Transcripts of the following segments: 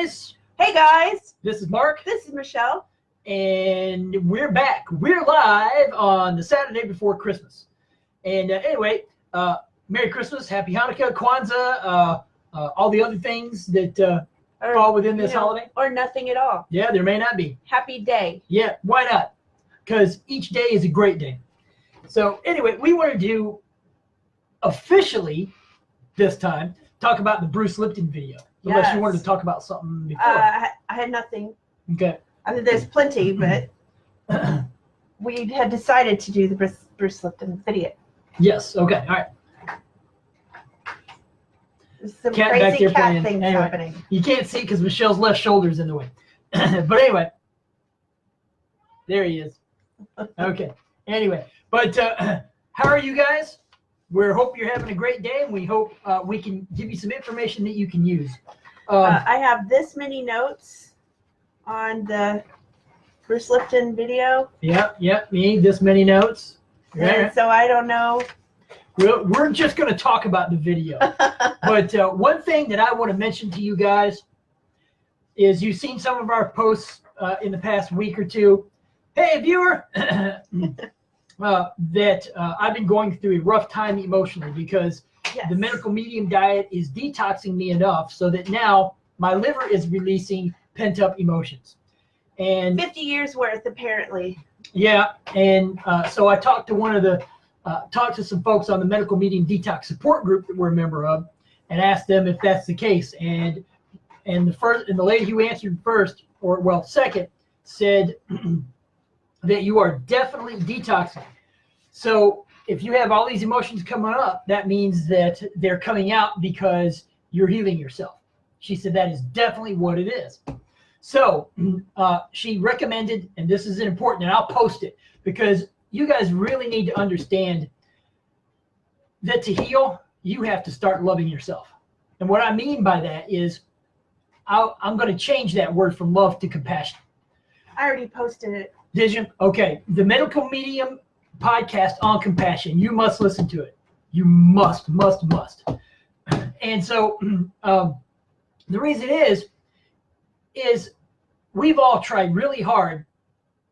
guys. Hey guys. This is Mark. This is Michelle. And we're back. We're live on the Saturday before Christmas. And anyway, Merry Christmas, Happy Hanukkah, Kwanzaa, all the other things that fall within this holiday. Or nothing at all. Yeah, there may not be. Happy day. Yeah, why not? Because each day is a great day. So anyway, we wanted to officially this time talk about the Bruce Lipton video. Unless you wanted to talk about something before. I had nothing. Okay. I mean, there's plenty, but we had decided to do the Bruce Lipton video. Yes. Okay. All right. There's some Cat crazy back there cat playing. things Anyway, happening. You can't see because Michelle's left shoulder's in the way. But anyway, there he is. Okay. Anyway, but how are you guys? We hope you're having a great day, and we hope we can give you some information that you can use. I have this many notes on the Bruce Lipton video. Yep, me, this many notes. And so I don't know. We're just going to talk about the video. But one thing that I want to mention to you guys is you've seen some of our posts in the past week or two. Hey, viewer, I've been going through a rough time emotionally because the medical medium diet is detoxing me enough so that now my liver is releasing pent-up emotions. And 50 years worth, apparently. Yeah, and so I talked to talked to some folks on the medical medium detox support group that we're a member of, and asked them if that's the case. And the lady who answered second, said that you are definitely detoxing. So if you have all these emotions coming up, that means that they're coming out because you're healing yourself. She said that is definitely what it is. So she recommended, and this is important, and I'll post it, because you guys really need to understand that to heal, you have to start loving yourself. And what I mean by that is I'm going to change that word from love to compassion. I already posted it. Did you? Okay. The Medical Medium podcast on compassion. You must listen to it. You must. And so the reason is we've all tried really hard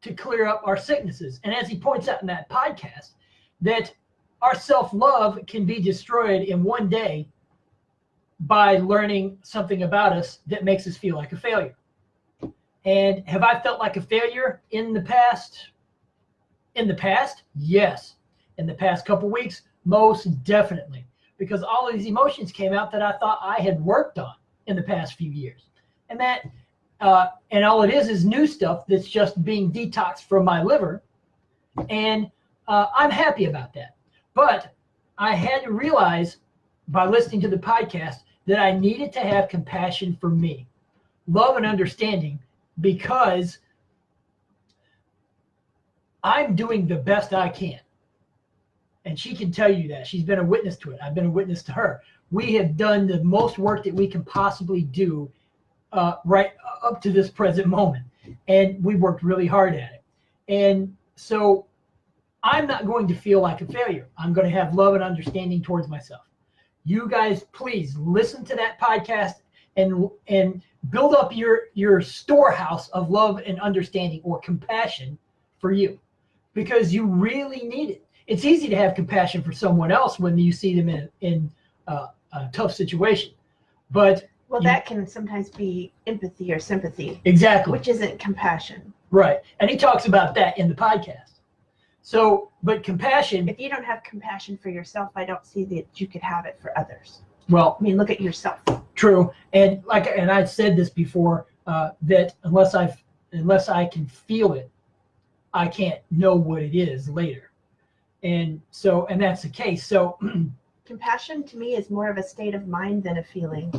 to clear up our sicknesses. And as he points out in that podcast, that our self-love can be destroyed in one day by learning something about us that makes us feel like a failure. And have I felt like a failure in the past? In the past, yes. In the past couple weeks, most definitely. Because all of these emotions came out that I thought I had worked on in the past few years. And that, and all it is new stuff that's just being detoxed from my liver. And I'm happy about that. But I had to realize by listening to the podcast that I needed to have compassion for me, love and understanding, because I'm doing the best I can. And she can tell you that. She's been a witness to it. I've been a witness to her. We have done the most work that we can possibly do right up to this present moment. And we worked really hard at it. And so I'm not going to feel like a failure. I'm going to have love and understanding towards myself. You guys, please listen to that podcast and build up your storehouse of love and understanding or compassion for you, because you really need it. It's easy to have compassion for someone else when you see them in a tough situation, but that can sometimes be empathy or sympathy. Exactly. Which isn't compassion. Right. And he talks about that in the podcast. So, but compassion. If you don't have compassion for yourself, I don't see that you could have it for others. Well, I mean, look at yourself. True. And I've said this before, that unless I can feel it, I can't know what it is later. And that's the case. So compassion to me is more of a state of mind than a feeling.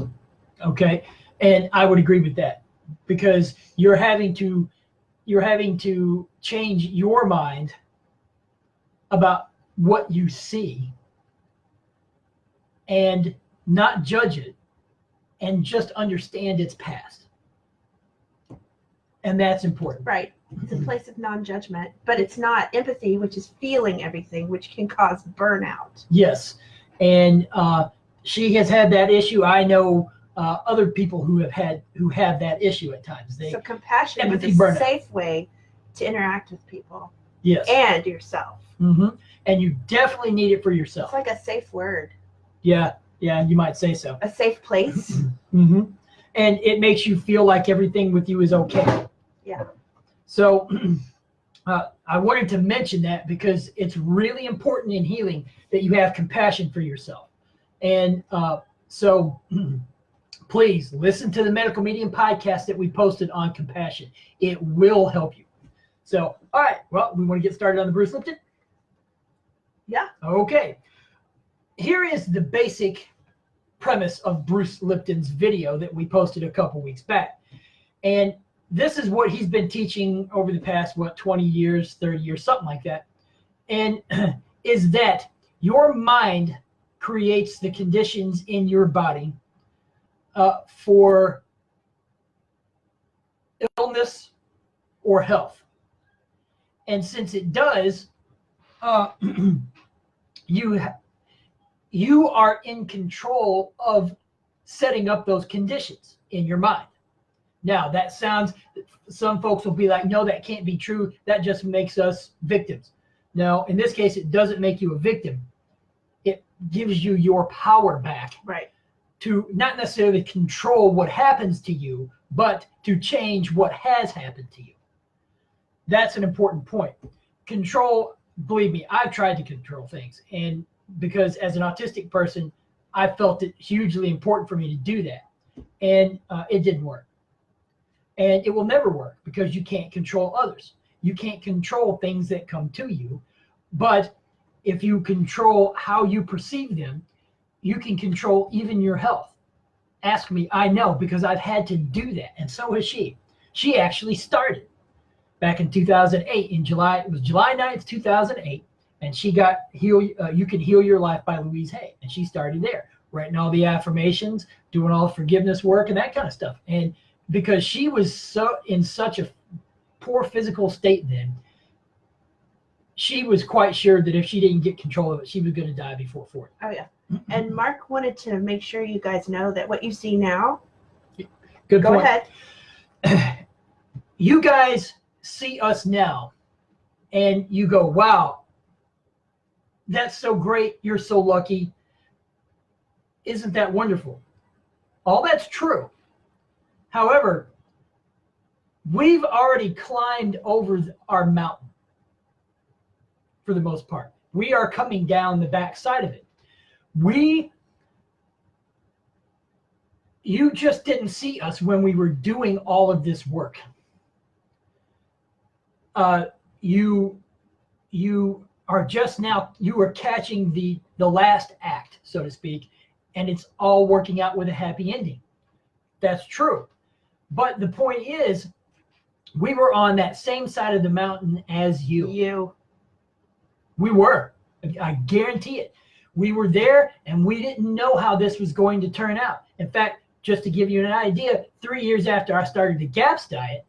Okay. And I would agree with that, because you're having to change your mind about what you see and not judge it and just understand its past. And that's important. Right. It's a place of non-judgment, but it's not empathy, which is feeling everything, which can cause burnout. Yes. And she has had that issue. I know other people who have that issue at times. So compassion is empathy a burnout. safe way to interact with people. Yes. And yourself. Mm-hmm. And you definitely need it for yourself. It's like a safe word. Yeah, you might say so. A safe place. Mm-hmm. And it makes you feel like everything with you is okay. Yeah. So I wanted to mention that because it's really important in healing that you have compassion for yourself. And so please listen to the Medical Medium podcast that we posted on compassion. It will help you. So, all right, well, we want to get started on the Bruce Lipton? Yeah. Okay. Here is the basic premise of Bruce Lipton's video that we posted a couple weeks back. And this is what he's been teaching over the past, 20 years, 30 years, something like that. And is that your mind creates the conditions in your body for illness or health. And since it does, you are in control of setting up those conditions in your mind. Now, that sounds, some folks will be like, no, that can't be true. That just makes us victims. No, in this case, it doesn't make you a victim. It gives you your power back. Right. To not necessarily control what happens to you, but to change what has happened to you. That's an important point. Control, believe me, I've tried to control things. And because as an autistic person, I felt it hugely important for me to do that. And it didn't work. And it will never work because you can't control others. You can't control things that come to you. But if you control how you perceive them, you can control even your health. Ask me, I know, because I've had to do that. And so has she. She actually started back in 2008 in July. It was July 9th, 2008. And she got You Can Heal Your Life by Louise Hay. And she started there, writing all the affirmations, doing all the forgiveness work and that kind of stuff. And because she was in such a poor physical state then, she was quite sure that if she didn't get control of it, she was going to die before 40. Oh, yeah. And Mark wanted to make sure you guys know that what you see now. Good Go point. ahead. You guys see us now and you go, wow, that's so great. You're so lucky. Isn't that wonderful? All that's true. However, we've already climbed over our mountain for the most part. We are coming down the backside of it. You just didn't see us when we were doing all of this work. You are just now, you are catching the last act, so to speak, and it's all working out with a happy ending. That's true. But the point is, we were on that same side of the mountain as you. We were. I guarantee it. We were there, and we didn't know how this was going to turn out. In fact, just to give you an idea, 3 years after I started the GAPS diet,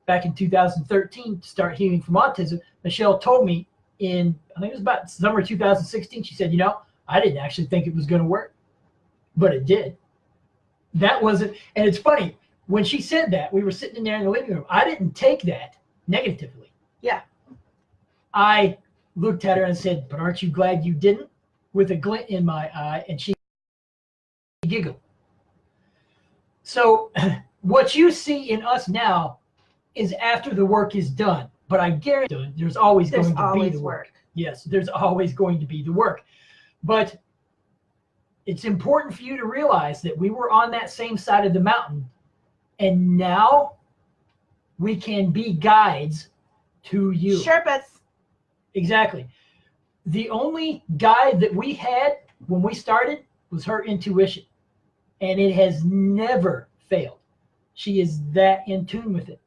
back in 2013, to start healing from autism, Michelle told me I think it was about summer 2016, she said, I didn't actually think it was going to work, but it did. That wasn't, and it's funny, when she said that, we were sitting in there in the living room. I didn't take that negatively. Yeah. I looked at her and said, but aren't you glad you didn't? With a glint in my eye, and she giggled. So what you see in us now is after the work is done. But I guarantee there's always going to be the work. Yes, there's always going to be the work. But it's important for you to realize that we were on that same side of the mountain, and now we can be guides to you. Sherpas. Exactly. The only guide that we had when we started was her intuition, and it has never failed. She is that in tune with it.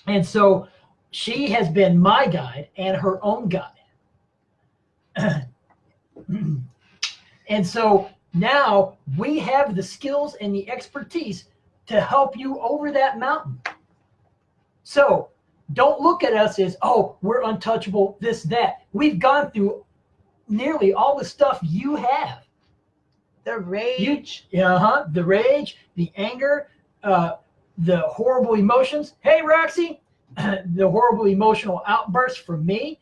And so she has been my guide and her own guide. And so now we have the skills and the expertise to help you over that mountain. So don't look at us as, oh, we're untouchable, this, that. We've gone through nearly all the stuff you have. The rage. The rage, the anger, the horrible emotions. Hey, Roxy, the horrible emotional outbursts from me.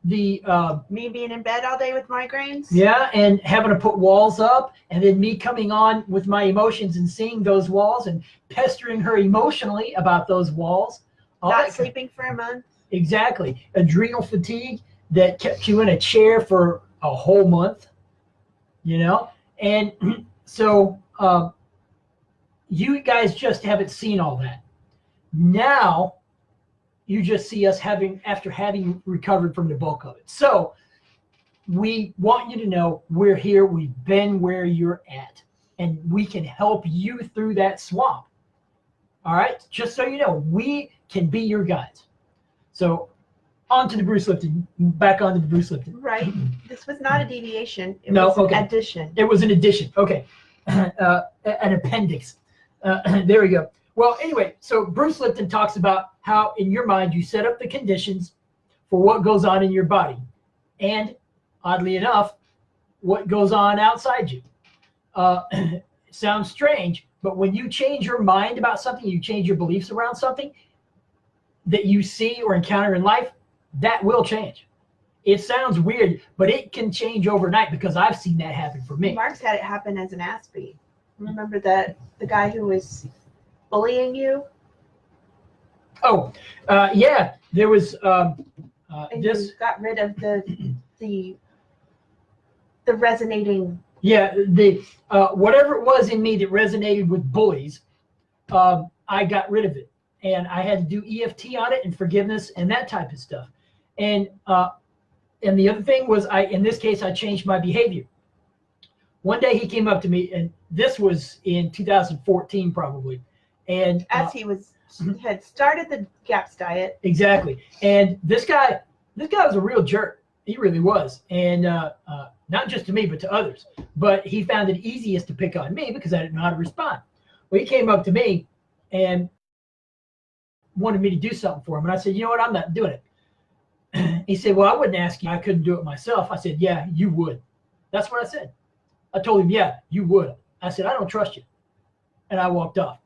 Me being in bed all day with migraines. Yeah, and having to put walls up, and then me coming on with my emotions and seeing those walls and pestering her emotionally about those walls. Not sleeping for a month. Exactly. Adrenal fatigue that kept you in a chair for a whole month, And so you guys just haven't seen all that. Now you just see us after having recovered from the bulk of it. So we want you to know we're here. We've been where you're at, and we can help you through that swamp. All right. Just so you know, we can be your guides. So on to the Bruce Lipton, back onto the Bruce Lipton. Right. This was not a deviation. It was an addition. It was an addition. Okay. An appendix. There we go. Well, anyway, so Bruce Lipton talks about how in your mind you set up the conditions for what goes on in your body. And oddly enough, what goes on outside you. Sounds strange, but when you change your mind about something, you change your beliefs around something that you see or encounter in life, that will change. It sounds weird, but it can change overnight because I've seen that happen for me. Mark's had it happen as an Aspie. Remember the guy who was bullying you? Oh, yeah. There was and you got rid of the resonating. Yeah, whatever it was in me that resonated with bullies, I got rid of it, and I had to do EFT on it and forgiveness and that type of stuff. And the other thing was, in this case, I changed my behavior. One day he came up to me, and this was in 2014 probably, and as he had started the GAPS diet. Exactly, and this guy was a real jerk. He really was, and not just to me, but to others. But he found it easiest to pick on me because I didn't know how to respond. Well, he came up to me and wanted me to do something for him, and I said, you know what, I'm not doing it. He said, well, I wouldn't ask you. I couldn't do it myself. I said, yeah, you would. That's what I said. I told him, yeah, you would. I said, I don't trust you. And I walked off.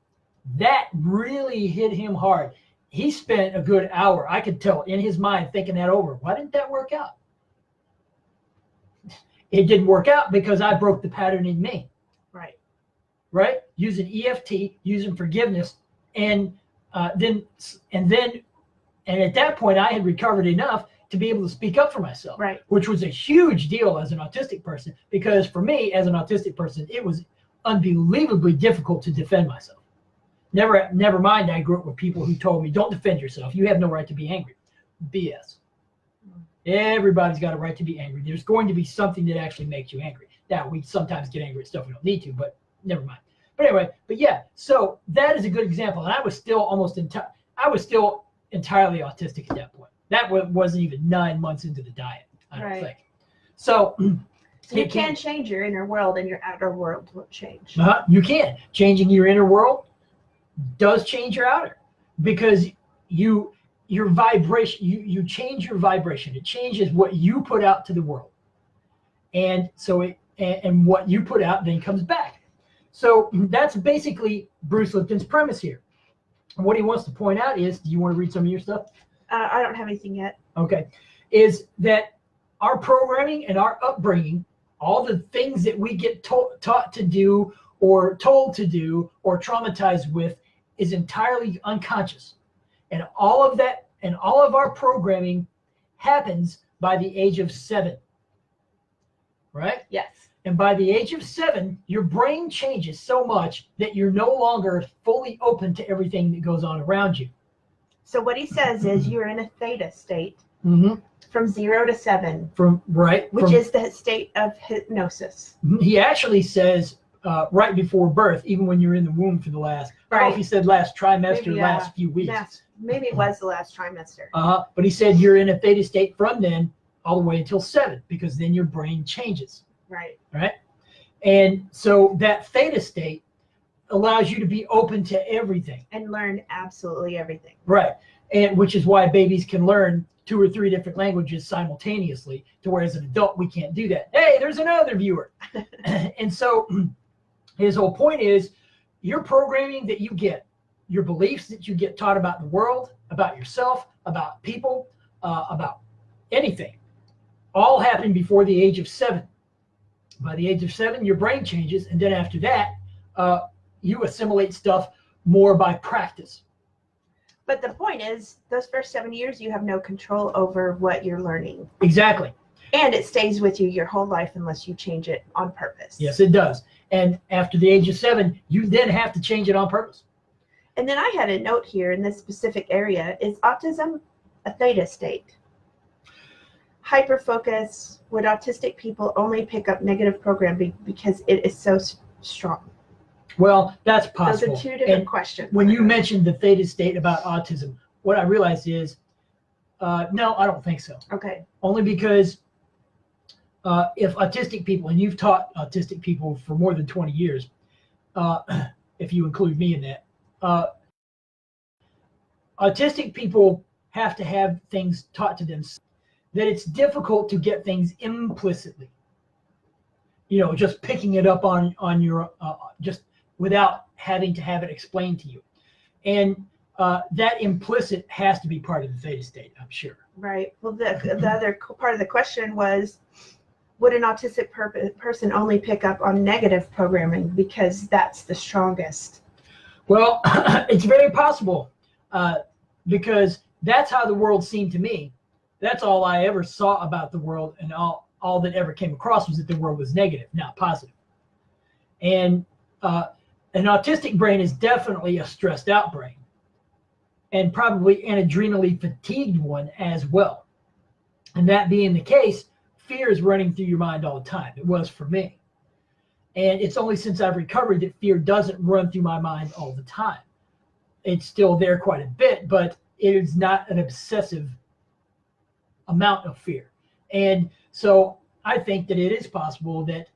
That really hit him hard. He spent a good hour, I could tell, in his mind thinking that over. Why didn't that work out? It didn't work out because I broke the pattern in me. Right? Using EFT, using forgiveness, and then at that point I had recovered enough to be able to speak up for myself, which was a huge deal as an autistic person, because for me as an autistic person, it was unbelievably difficult to defend myself. Never mind, I grew up with people who told me, don't defend yourself. You have no right to be angry. BS. Everybody's got a right to be angry. There's going to be something that actually makes you angry. Now, we sometimes get angry at stuff we don't need to, but never mind. But anyway, so that is a good example. And I was still entirely autistic at that point. That wasn't even 9 months into the diet, I don't think. So you can change your inner world, and your outer world will change. You can. Changing your inner world does change your outer, because your vibration, you change your vibration. It changes what you put out to the world. And so and what you put out then comes back. So that's basically Bruce Lipton's premise here. And what he wants to point out is, do you want to read some of your stuff? I don't have anything yet. Okay. Is that our programming and our upbringing, all the things that we get taught to do or told to do or traumatized with, is entirely unconscious. And all of that and all of our programming happens by the age of 7. Right? Yes. And by the age of 7, your brain changes so much that you're no longer fully open to everything that goes on around you. So what he says is you're in a theta state from 0 to 7. Which is the state of hypnosis. He actually says right before birth, even when you're in the womb for the last, I don't know if he said last trimester, last few weeks. Maybe it was the last trimester. But he said you're in a theta state from then all the way until 7, because then your brain changes. Right. And so that theta state allows you to be open to everything. And learn absolutely everything. Right. And which is why babies can learn 2 or 3 different languages simultaneously, to where as an adult we can't do that. Hey, there's another viewer. And so his whole point is your programming that you get, your beliefs that you get taught about the world, about yourself, about people, about anything, all happen before the age of 7. By the age of 7, your brain changes, and then after that, you assimilate stuff more by practice. But the point is, those first 7 years, you have no control over what you're learning. Exactly. And it stays with you your whole life unless you change it on purpose. Yes, it does. And after the age of 7, you then have to change it on purpose. And then I had a note here in this specific area. Is autism a theta state? Hyperfocus, would autistic people only pick up negative programming because it is so strong? Well, that's possible. Those are 2 different questions. When you mentioned the theta state about autism, what I realized is, no, I don't think so. Okay. Only because if autistic people, and you've taught autistic people for more than 20 years, if you include me in that, autistic people have to have things taught to them, that it's difficult to get things implicitly. Just picking it up on your, just without having to have it explained to you. And that implicit has to be part of the theta state, I'm sure. Right. Well, the other part of the question was, would an autistic person only pick up on negative programming because that's the strongest? Well, it's very possible, because that's how the world seemed to me. That's all I ever saw about the world, and all that ever came across was that the world was negative, not positive. And an autistic brain is definitely a stressed out brain, and probably an adrenally fatigued one as well. And that being the case, fear is running through your mind all the time. It was for me. And it's only since I've recovered that fear doesn't run through my mind all the time. It's still there quite a bit, but it is not an obsessive amount of fear. And so I think that it is possible that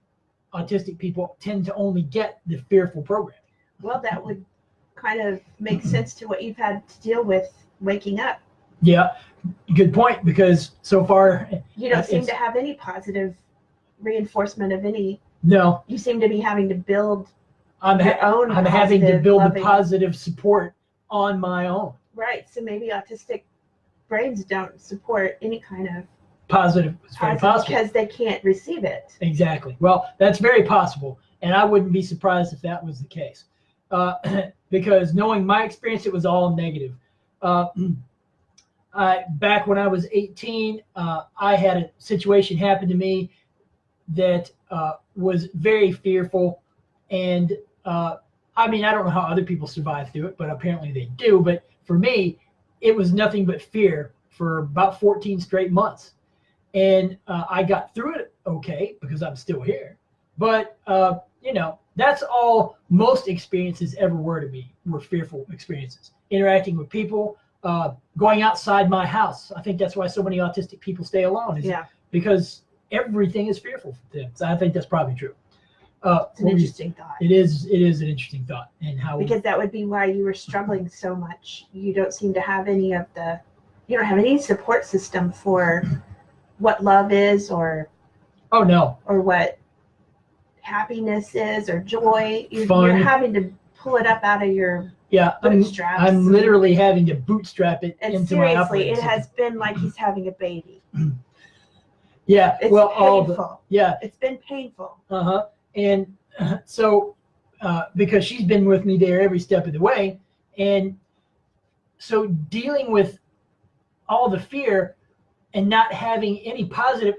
autistic people tend to only get the fearful programming. Well, that would kind of make sense to what you've had to deal with waking up. Yeah, good point, because so far you don't seem to have any positive reinforcement of any. No. You seem to be having to build I'm having to build loving, the positive support on my own. Right. So maybe autistic brains don't support any kind of positive. It's very possible. Because they can't receive it. Exactly. Well, that's very possible. And I wouldn't be surprised if that was the case. Because knowing my experience, it was all negative. Back when I was 18, I had a situation happen to me that was very fearful. And I mean, I don't know how other people survive through it, but apparently they do. But for me, it was nothing but fear for about 14 straight months. And I got through it okay because I'm still here. But, that's all most experiences ever were to me, were fearful experiences. Interacting with people, going outside my house. I think that's why so many autistic people stay alone. Because everything is fearful for them. So I think that's probably true. It's an interesting thought. It is an interesting thought. And how because that would be why you were struggling so much. You don't seem to have you don't have any support system for what love is or what happiness is or joy. You're having to pull it up out of your bootstraps. I'm literally having to bootstrap it into my operating seriously, it system. has been like he's having a baby. Yeah, it's painful. It's been painful. And so because she's been with me there every step of the way, and so dealing with all the fear and not having any positive,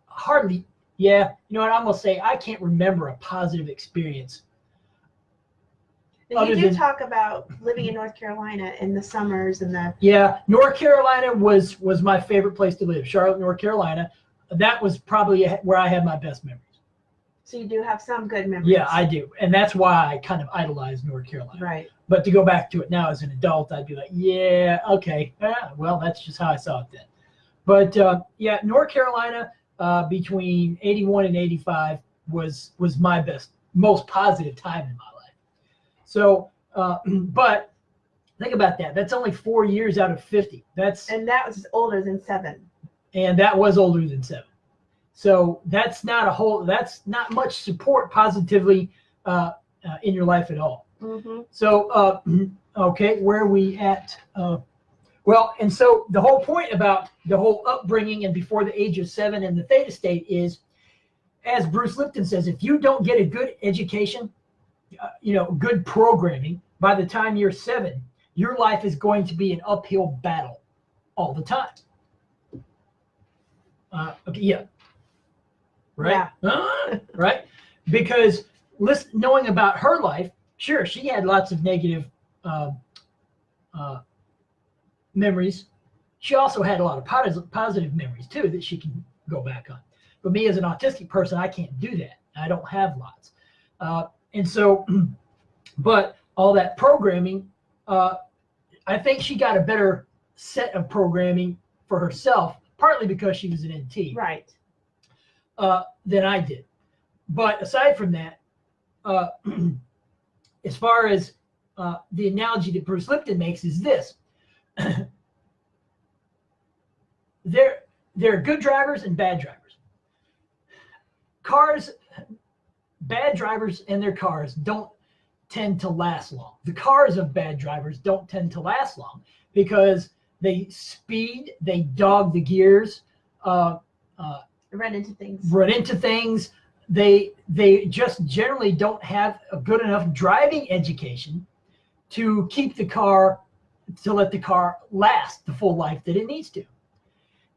hardly. Yeah, you know what? I'm gonna say I can't remember a positive experience. And you do talk about living in North Carolina in the summers and the. Yeah, North Carolina was my favorite place to live. Charlotte, North Carolina. That was probably where I had my best memories. So you do have some good memories. Yeah, I do, and that's why I kind of idolize North Carolina. Right. But to go back to it now as an adult, I'd be like, yeah, okay, well, that's just how I saw it then. But yeah, North Carolina. Between 81 and 85 was my most positive time in my life. So, but Think about that. That's only 4 years out of 50. And that was older than 7. And that was older than 7. So that's not much support positively in your life at all. Mm-hmm. So, okay, where are we at? Well, and so the whole point about the whole upbringing and before the age of 7 and the theta state is, as Bruce Lipton says, if you don't get a good education, good programming, by the time you're 7, your life is going to be an uphill battle all the time. Okay, yeah. Right? Yeah. Right? Because knowing about her life, sure, she had lots of negative memories. She also had a lot of positive memories too that she can go back on. But me as an autistic person, I can't do that. I don't have lots. And so, but all that programming, I think she got a better set of programming for herself, partly because she was an NT. Right. Than I did. But aside from that, as far as the analogy that Bruce Lipton makes is this. There are good drivers and bad drivers. Bad drivers and their cars don't tend to last long. The cars of bad drivers don't tend to last long because they speed, they dog the gears, run into things. They just generally don't have a good enough driving education to keep the car, to let the car last the full life that it needs to.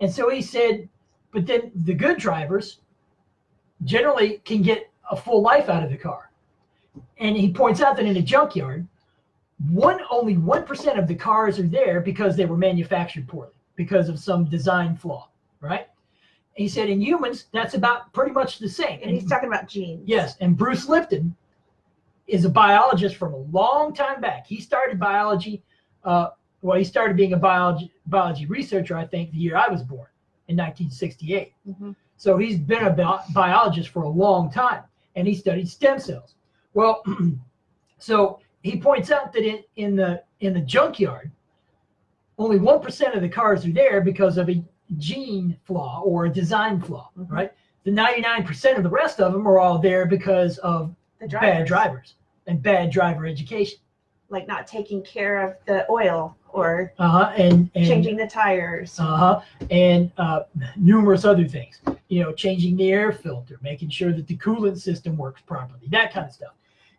And so he said, but then the good drivers generally can get a full life out of the car. And he points out that in a junkyard, only 1% of the cars are there because they were manufactured poorly, because of some design flaw, right? He said in humans, that's about pretty much the same. And he's talking about genes. Yes, and Bruce Lipton is a biologist from a long time back. He started biology, he started being a biology researcher, I think, the year I was born, in 1968. Mm-hmm. So he's been a biologist for a long time, and he studied stem cells. Well, so he points out that in the junkyard, only 1% of the cars are there because of a gene flaw or a design flaw, mm-hmm. right? The 99% of the rest of them are all there because of bad drivers and bad driver education. Like not taking care of the oil or and changing the tires. And numerous other things. Changing the air filter, making sure that the coolant system works properly, that kind of stuff.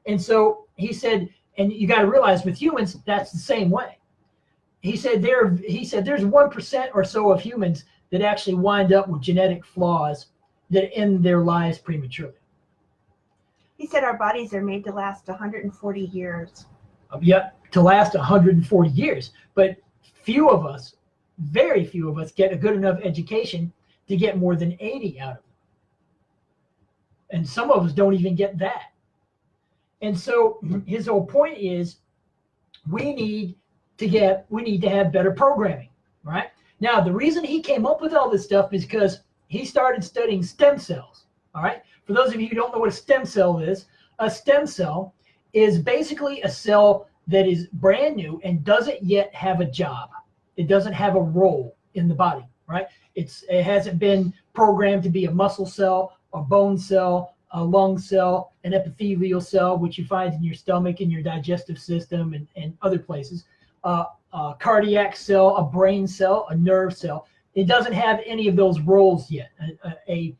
And so he said, and you got to realize with humans, that's the same way. He said there's 1% or so of humans that actually wind up with genetic flaws that end their lives prematurely. He said our bodies are made to last 140 years. Yep, to last 140 years. But very few of us get a good enough education to get more than 80 out of them. And some of us don't even get that. And so his whole point is we need to have better programming, right? Now, the reason he came up with all this stuff is because he started studying stem cells, all right? For those of you who don't know what a stem cell is, a stem cell is basically a cell that is brand new and doesn't yet have a job. It doesn't have a role in the body, right? It hasn't been programmed to be a muscle cell, a bone cell, a lung cell, an epithelial cell, which you find in your stomach and your digestive system and other places. A cardiac cell, a brain cell, a nerve cell. It doesn't have any of those roles yet. A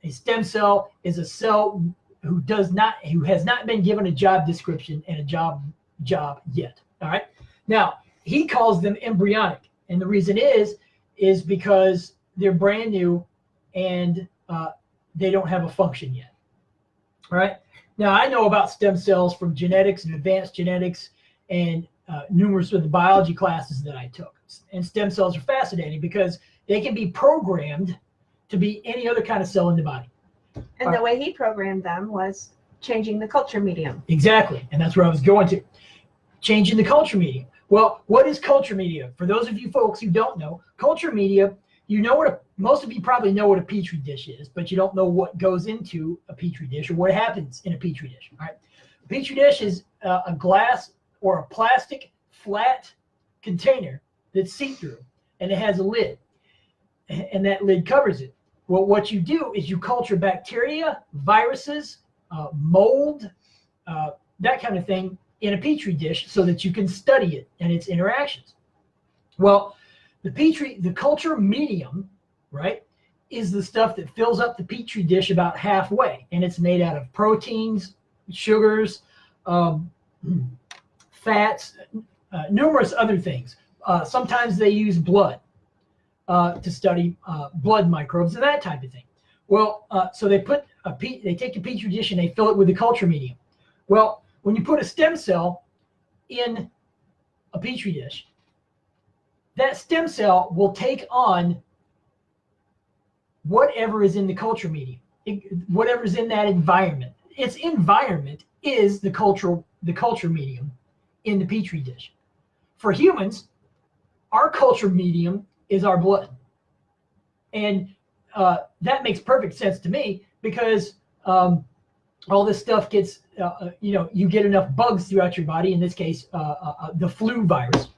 stem cell is a cell who has not been given a job description and a job yet. All right. Now he calls them embryonic, and the reason is because they're brand new and they don't have a function yet. All right. Now I know about stem cells from genetics and advanced genetics and numerous of the biology classes that I took. And stem cells are fascinating because they can be programmed to be any other kind of cell in the body. And the way he programmed them was changing the culture medium. Exactly. And that's where I was going to. Changing the culture medium. Well, what is culture media? For those of you folks who don't know, culture media, most of you probably know what a petri dish is, but you don't know what goes into a petri dish or what happens in a petri dish. All right. A petri dish is a glass or a plastic flat container that's see-through, and it has a lid, and that lid covers it. Well, what you do is you culture bacteria, viruses, mold, that kind of thing in a petri dish so that you can study it and its interactions. Well, the culture medium, right, is the stuff that fills up the petri dish about halfway, and it's made out of proteins, sugars, fats, numerous other things. Sometimes they use blood to study blood microbes and that type of thing. Well, so they take a petri dish and they fill it with the culture medium. Well, when you put a stem cell in a petri dish, that stem cell will take on whatever is in the culture medium, whatever's in that environment. Its environment is the culture medium in the petri dish. For humans, our culture medium is our blood. And that makes perfect sense to me because all this stuff gets, you get enough bugs throughout your body, in this case, the flu virus,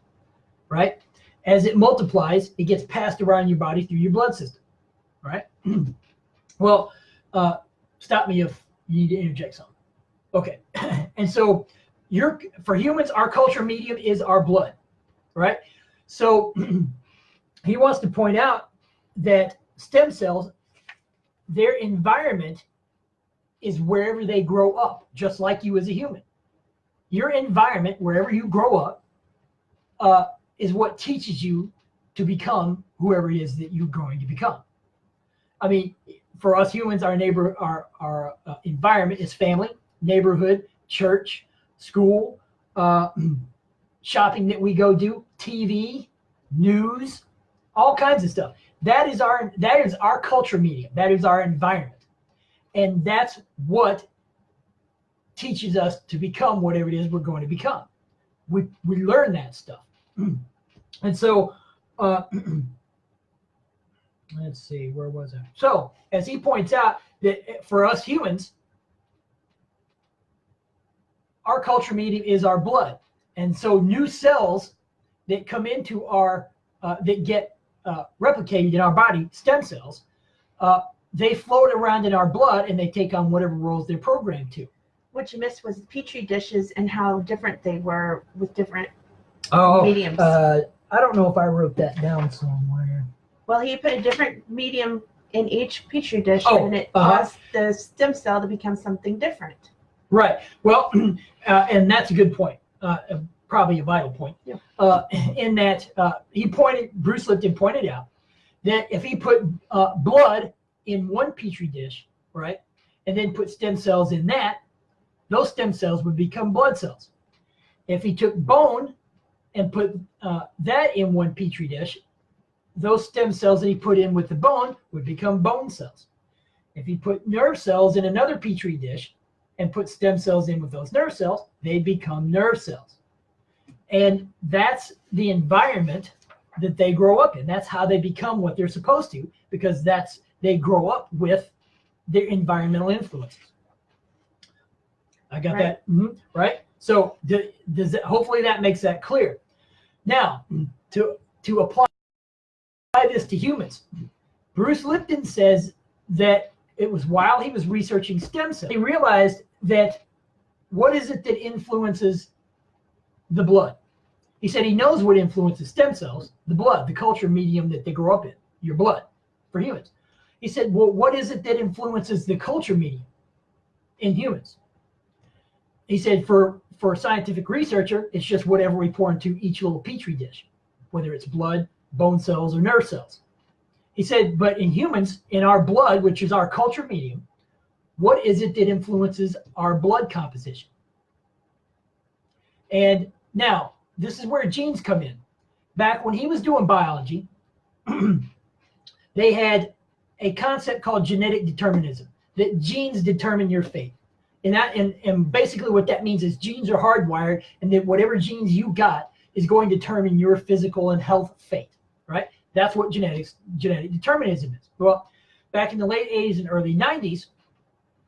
right? As it multiplies, it gets passed around your body through your blood system, right? Well, stop me if you need to interject something. Okay. And so for humans, our culture medium is our blood, right? So he wants to point out that stem cells, their environment is wherever they grow up, just like you as a human. Your environment, wherever you grow up, is what teaches you to become whoever it is that you're going to become. I mean, for us humans, our environment is family, neighborhood, church, school, shopping that we go do, TV, news, all kinds of stuff. That is our culture medium. That is our environment. And that's what teaches us to become whatever it is we're going to become. We learn that stuff. And so, let's see, where was I? So, as he points out, that for us humans, our culture medium is our blood. And so new cells that come into that get replicated in our body, stem cells, they float around in our blood and they take on whatever roles they're programmed to. What you missed was petri dishes and how different they were with different mediums. I don't know if I wrote that down somewhere. Well, he put a different medium in each petri dish, and it caused the stem cell to become something different. Right. Well, and that's a good point. Probably a vital point. Yeah. In that Bruce Lipton pointed out that if he put blood in one petri dish, right, and then put stem cells in that, those stem cells would become blood cells. If he took bone and put that in one petri dish, those stem cells that he put in with the bone would become bone cells. If he put nerve cells in another petri dish and put stem cells in with those nerve cells, they become nerve cells. And that's the environment that they grow up in. That's how they become what they're supposed to, because they grow up with their environmental influences. I got that, right? So hopefully that makes that clear. Now, to apply this to humans, Bruce Lipton says that it was while he was researching stem cells, he realized that what is it that influences the blood? He said he knows what influences stem cells, the blood, the culture medium that they grow up in, your blood, for humans. He said, well, what is it that influences the culture medium in humans? He said, for a scientific researcher, it's just whatever we pour into each little petri dish, whether it's blood, bone cells, or nerve cells. He said, but in humans, in our blood, which is our culture medium, what is it that influences our blood composition? And now, this is where genes come in. Back when he was doing biology, they had a concept called genetic determinism, that genes determine your fate. And basically what that means is genes are hardwired, and that whatever genes you got is going to determine your physical and health fate, right? That's what genetic determinism is. Well, back in the late 80s and early 90s,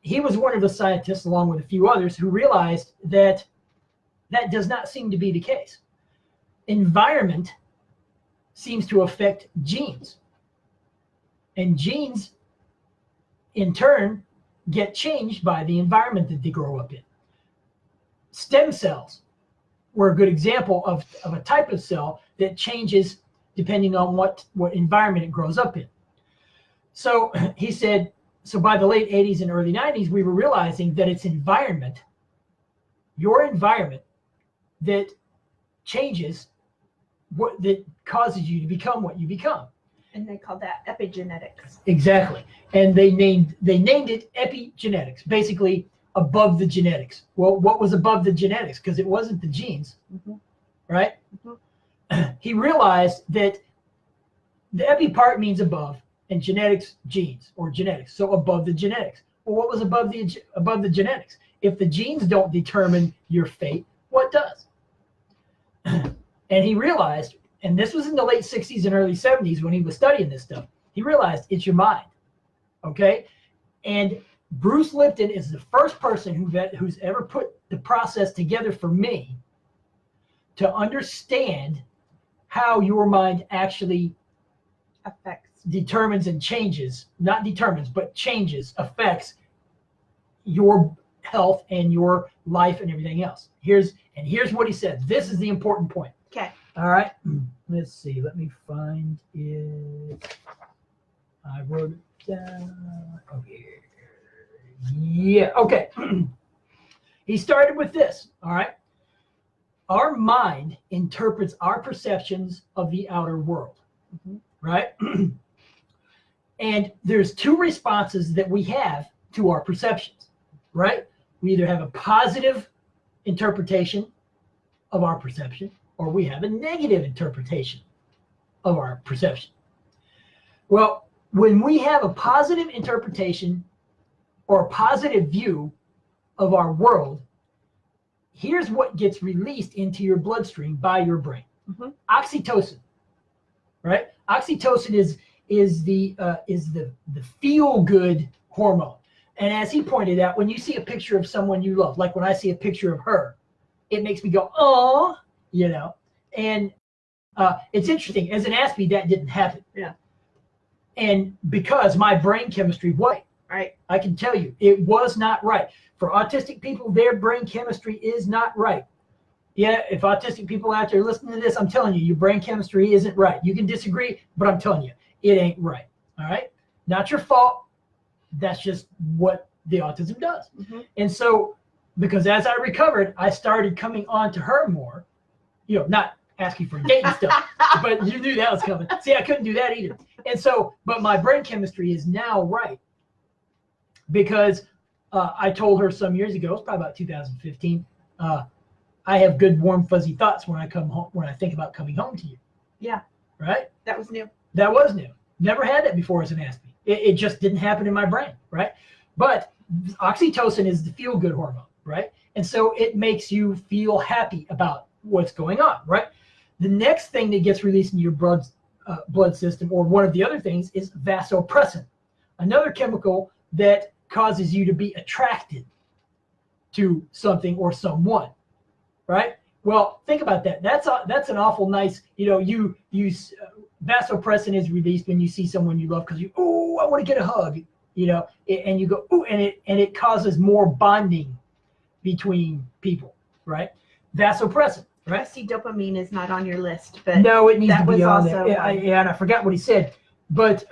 he was one of the scientists, along with a few others, who realized that that does not seem to be the case. environment seems to affect genes. And genes, in turn, get changed by the environment that they grow up in. Stem cells were a good example of a type of cell that changes depending on what environment it grows up in. So he said, so by the late 80s and early 90s, we were realizing that it's environment, your environment, that changes that causes you to become what you become. And they call that epigenetics. Exactly. And they named it epigenetics, basically above the genetics. Well, what was above the genetics? Because it wasn't the genes, right? He realized that the epi part means above, and genetics, genes, or genetics. So above the genetics. Well, what was above the genetics? If the genes don't determine your fate, what does? And he realized, and this was in the late 60s and early 70s when he was studying this stuff, he realized it's your mind, okay? And Bruce Lipton is the first person who's ever put the process together for me to understand how your mind actually determines and changes, not determines, but changes, affects your health and your life and everything else. Here's what he said. This is the important point. Okay. All right. Let's see. Let me find it. I wrote it down. Okay. Yeah. Okay. He started with this. All right. Our mind interprets our perceptions of the outer world. Right. And there's two responses that we have to our perceptions. Right. We either have a positive interpretation of our perception, or we have a negative interpretation of our perception. Well, when we have a positive interpretation or a positive view of our world, here's what gets released into your bloodstream by your brain. Oxytocin, right? Oxytocin is the feel-good hormone. And as he pointed out, when you see a picture of someone you love, like when I see a picture of her, it makes me go, oh, you know. And it's interesting. As an Aspie, that didn't happen. Yeah. And because my brain chemistry was right, I can tell you, it was not right. For autistic people, their brain chemistry is not right. Yeah, if autistic people out there listening to this, I'm telling you, your brain chemistry isn't right. You can disagree, but I'm telling you, it ain't right. All right? Not your fault. That's just what the autism does. And so, because as I recovered, I started coming on to her more, you know, not asking for dating stuff, but you knew that was coming. See, I couldn't do that either. And so, but my brain chemistry is now right because I told her some years ago, it's probably about 2015, I have good, warm, fuzzy thoughts when I come home, when I think about coming home to you. Yeah. Right? That was new. That was new. Never had that before as an Aspie. It just didn't happen in my brain, right? But oxytocin is the feel-good hormone, right? And so it makes you feel happy about what's going on, right? The next thing that gets released in your blood system, or one of the other things, is vasopressin, another chemical that causes you to be attracted to something or someone, right? Well, think about that. That's an awful nice, you know, vasopressin is released when you see someone you love because you, oh, I want to get a hug, you know, and you go, oh, and it causes more bonding between people, right? Vasopressin, right? I see dopamine is not on your list, but no, it needs that to be was on also there. Yeah, and I forgot what he said, but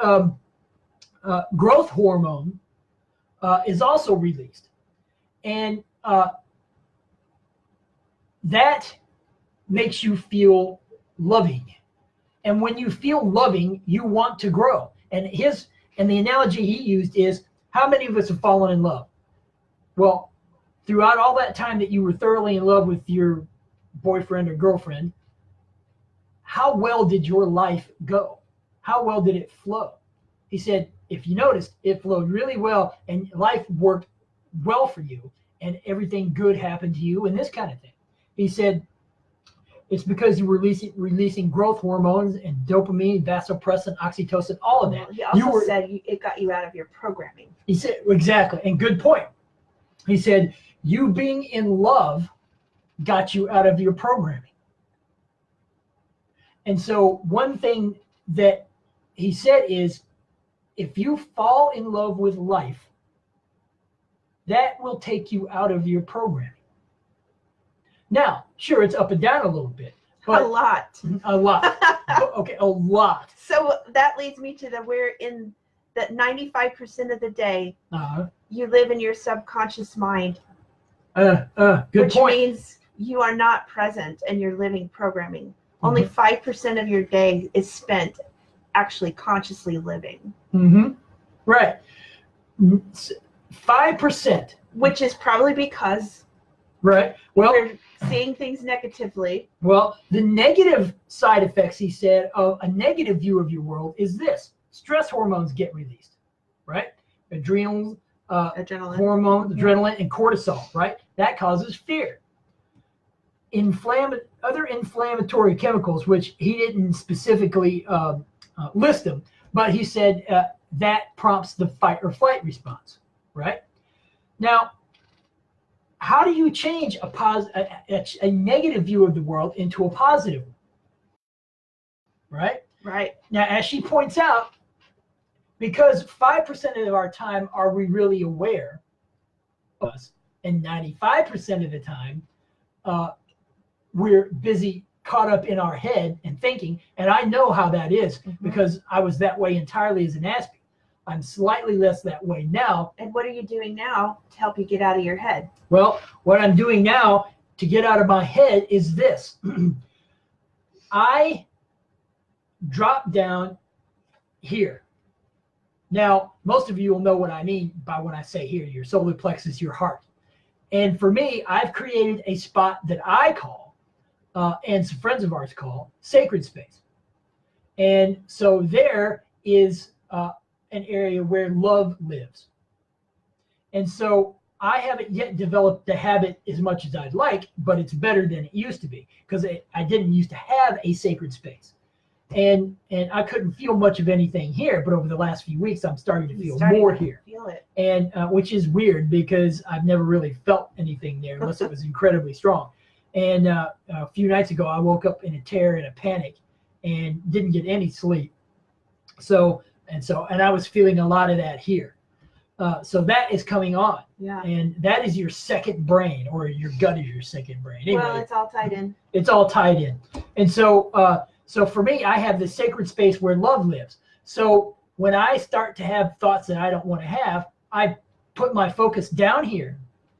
growth hormone is also released, and that makes you feel loving. And when you feel loving, you want to grow. And the analogy he used is, how many of us have fallen in love? Well, throughout all that time that you were thoroughly in love with your boyfriend or girlfriend, how well did your life go? How well did it flow? He said, if you noticed, it flowed really well and life worked well for you and everything good happened to you and this kind of thing. He said, it's because you were releasing growth hormones and dopamine, vasopressin, oxytocin, all of that. He also said it got you out of your programming. He said, exactly, and good point. He said, you being in love got you out of your programming. And so one thing that he said is, if you fall in love with life, that will take you out of your programming. Now, sure, it's up and down a little bit. But a lot. A lot. Okay, a lot. So that leads me to we're in that 95% of the day, you live in your subconscious mind. Good which point. Which means you are not present and you're living programming. Mm-hmm. Only 5% of your day is spent actually consciously living. Mm-hmm. Right. 5%. Which is probably because right. Well, we're seeing things negatively. Well, the negative side effects, he said, of a negative view of your world is this. Stress hormones get released, right? Adrenal hormone, adrenaline, and cortisol, right? That causes fear. Other inflammatory chemicals, which he didn't specifically list them, but he said that prompts the fight or flight response, right? Now, how do you change a negative view of the world into a positive one? Right? Right. Now, as she points out, because 5% of our time are we really aware of us, and 95% of the time we're busy, caught up in our head and thinking, and I know how that is because I was that way entirely as an Aspie. I'm slightly less that way now. And what are you doing now to help you get out of your head? Well, what I'm doing now to get out of my head is this. I drop down here. Now, most of you will know what I mean by when I say here, your solar plexus, your heart. And for me, I've created a spot that I call, and some friends of ours call, sacred space. And so there is an area where love lives. And so I haven't yet developed the habit as much as I'd like, but it's better than it used to be because I didn't used to have a sacred space. And I couldn't feel much of anything here, but over the last few weeks, I'm starting to feel more here. Feel it. And which is weird because I've never really felt anything there unless it was incredibly strong. And a few nights ago, I woke up in a terror and a panic and didn't get any sleep. And I was feeling a lot of that here. So that is coming on. Yeah. And that is your second brain, or your gut is your second brain. Anyway, well, it's all tied in. It's all tied in. And so for me, I have this sacred space where love lives. So when I start to have thoughts that I don't want to have, I put my focus down here.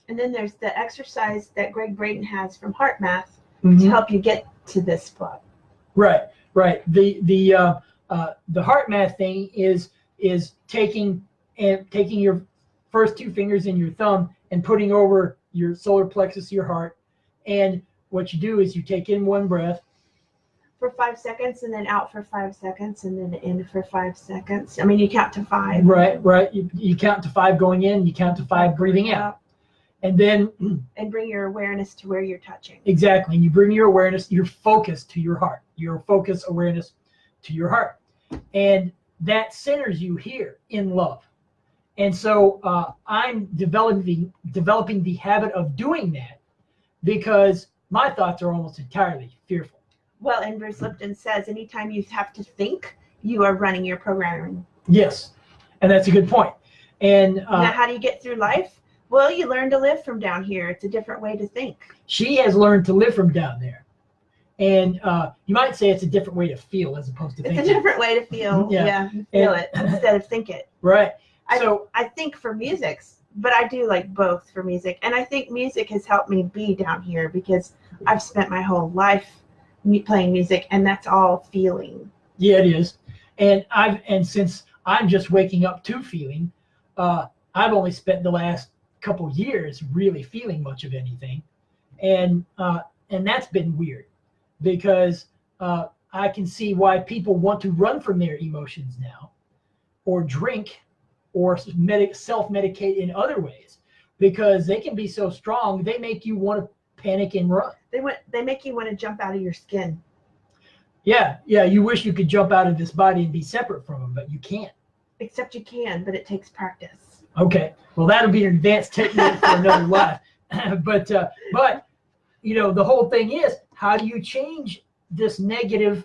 And then there's the exercise that Greg Braden has from Heart Math to help you get to this spot. Right. The Heart Math thing is taking your first two fingers and your thumb and putting over your solar plexus, your heart. And what you do is you take in one breath for 5 seconds, and then out for 5 seconds, and then in for 5 seconds. I mean, you count to 5. Right. You count to 5 going in, you count to 5 breathing out. And then bring your awareness to where you're touching. Exactly. And you bring your awareness, your focus to your heart, your focus awareness to your heart. And that centers you here in love. And so I'm developing the habit of doing that because my thoughts are almost entirely fearful. Well, and Bruce Lipton says anytime you have to think, you are running your programming. Yes. And that's a good point. And now, how do you get through life? Well, you learn to live from down here. It's a different way to think. She has learned to live from down there. And you might say it's a different way to feel as opposed to think. It's a different way to feel. Yeah. Feel it instead of think it. Right. I think for music, but I do like both for music. And I think music has helped me be down here because I've spent my whole life playing music, and that's all feeling. Yeah, it is. And since I'm just waking up to feeling, I've only spent the last couple years really feeling much of anything, and that's been weird because I can see why people want to run from their emotions now, or drink, or self-medicate in other ways, because they can be so strong they make you want to panic and run. They make you want to jump out of your skin. Yeah. You wish you could jump out of this body and be separate from them, but you can't. Except you can, but it takes practice. Okay, well, that'll be an advanced technique for another life. But the whole thing is, how do you change this negative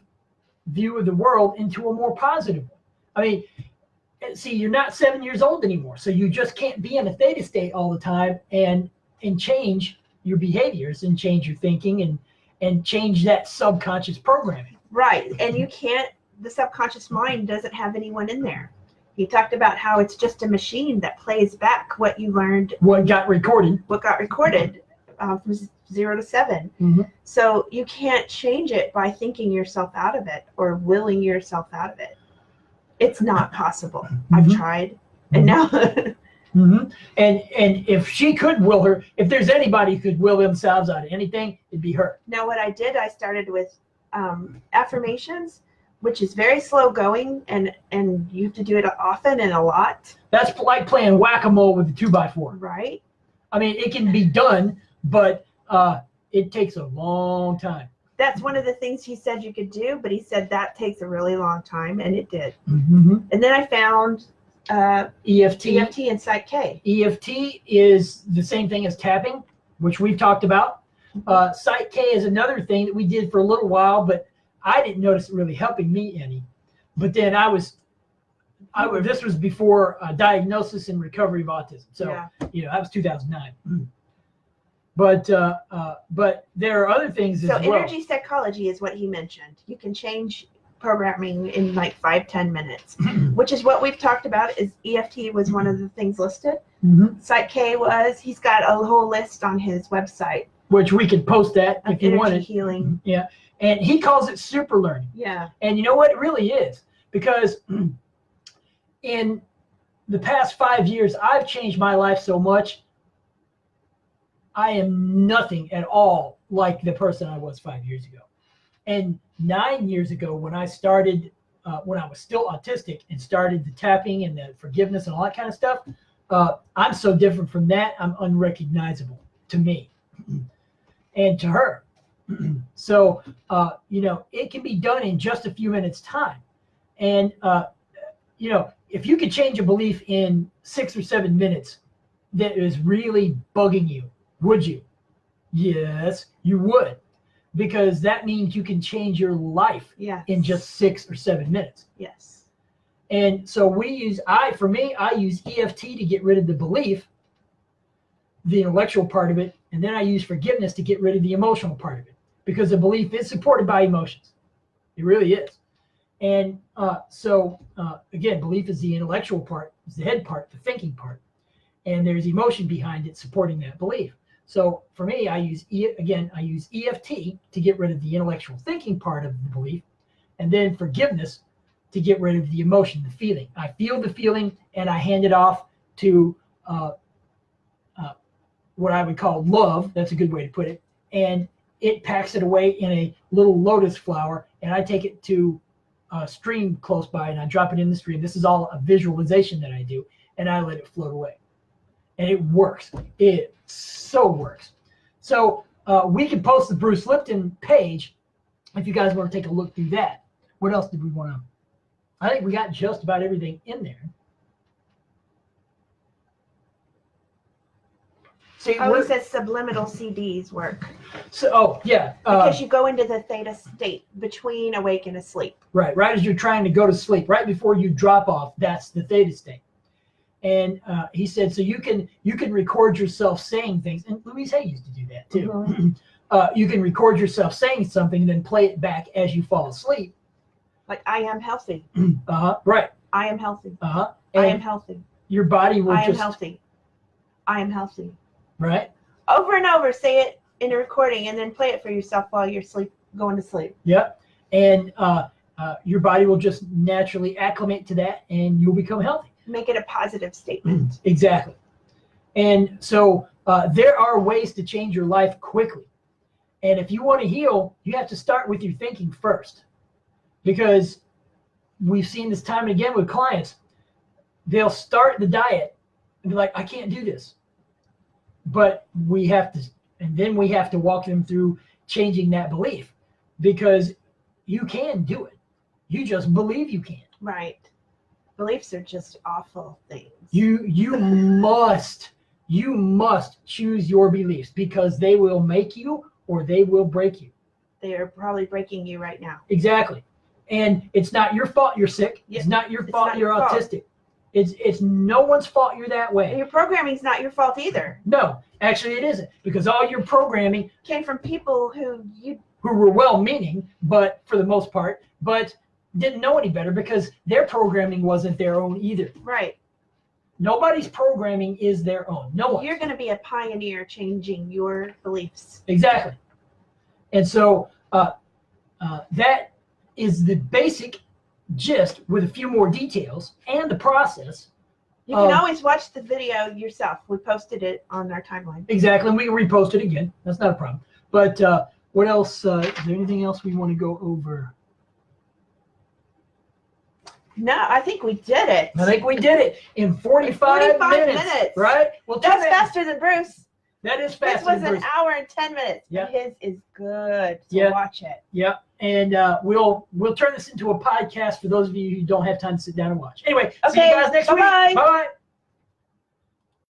view of the world into a more positive one. I mean, see, you're not 7 years old anymore, so you just can't be in a theta state all the time and change your behaviors and change your thinking and change that subconscious programming. Right, and you can't. The subconscious mind doesn't have anyone in there. He talked about how it's just a machine that plays back what you learned, what got recorded from 0 to 7. Mm-hmm. So you can't change it by thinking yourself out of it or willing yourself out of it. It's not possible. Mm-hmm. I've tried, and now. Mm-hmm. And if she could will her, if there's anybody who could will themselves out of anything, it'd be her. Now, what I did, I started with affirmations, which is very slow going, and you have to do it often and a lot. That's like playing whack-a-mole with a 2x4. Right. I mean, it can be done, but it takes a long time. That's one of the things he said you could do, but he said that takes a really long time, and it did. Mm-hmm. And then I found EFT and Psych K. EFT is the same thing as tapping, which we've talked about. Psych K is another thing that we did for a little while, but I didn't notice it really helping me any. But then this was before diagnosis and recovery of autism. So, that was 2009. But there are other things as well. So energy psychology is what he mentioned. You can change programming in like 5-10 minutes, which is what we've talked about. Is EFT was one of the things listed. Mm-hmm. Psych K he's got a whole list on his website, which we could post that if you wanted. Healing. Yeah, and he calls it super learning. Yeah, and you know what, it really is, because in the past 5 years, I've changed my life so much. I am nothing at all like the person I was 5 years ago. And 9 years ago, when I started, when I was still autistic and started the tapping and the forgiveness and all that kind of stuff, I'm so different from that. I'm unrecognizable to me and to her. So, it can be done in just a few minutes' time. And, if you could change a belief in 6 or 7 minutes that is really bugging you, would you? Yes, you would. Because that means you can change your life in just 6 or 7 minutes. Yes. And so I use EFT to get rid of the belief, the intellectual part of it, and then I use forgiveness to get rid of the emotional part of it. Because the belief is supported by emotions. It really is. And again, belief is the intellectual part, is the head part, the thinking part. And there's emotion behind it supporting that belief. So for me, I use EFT to get rid of the intellectual thinking part of the belief, and then forgiveness to get rid of the emotion, the feeling. I feel the feeling, and I hand it off to what I would call love. That's a good way to put it. And it packs it away in a little lotus flower, and I take it to a stream close by, and I drop it in the stream. This is all a visualization that I do, and I let it float away. And it works. It so works. So we can post the Bruce Lipton page if you guys want to take a look through that. What else did we want to? I think we got just about everything in there. See, it says subliminal CDs work. So, yeah. Because you go into the theta state between awake and asleep. Right as you're trying to go to sleep, right before you drop off, that's the theta state. And he said, so you can record yourself saying things, and Louise Hay used to do that too. Mm-hmm. You can record yourself saying something and then play it back as you fall asleep. Like, I am healthy. Right. I am healthy. I am healthy. Your body will I am healthy. I am healthy. Right. Over and over, say it in a recording, and then play it for yourself while you're going to sleep. Yep. And your body will just naturally acclimate to that, and you'll become healthy. Make it a positive statement. Exactly. And so there are ways to change your life quickly. And if you want to heal, you have to start with your thinking first. Because we've seen this time and again with clients. They'll start the diet and be like, I can't do this. But we have to walk them through changing that belief. Because you can do it. You just believe you can. Right. Beliefs are just awful things. You must choose your beliefs, because they will make you or they will break you. They are probably breaking you right now. Exactly. And it's not your fault you're sick. Yep. It's not your It's fault not you're your fault. autistic. It's no one's fault you're that And way. your programming's not your fault either. No, actually it isn't, because all your programming Came from people who were well-meaning, but for the most part, but didn't know any better because their programming wasn't their own either. right. Nobody's programming is their own. No one. You're going to be a pioneer changing your beliefs. Exactly. And so that is the basic gist with a few more details and the process. You can always watch the video yourself. We posted it on our timeline. Exactly. And we can repost it again. That's not a problem. But what else? Is there anything else we want to go over? No, I think we did it. I think we did it in 45 minutes. Right? Well, That's faster than Bruce. That is faster. This was than an Bruce. hour and 10 minutes. Yeah. His is good. So Yeah. watch it. Yeah, and we'll turn this into a podcast for those of you who don't have time to sit down and watch. Anyway, see you Okay, guys next week. bye-bye. Bye.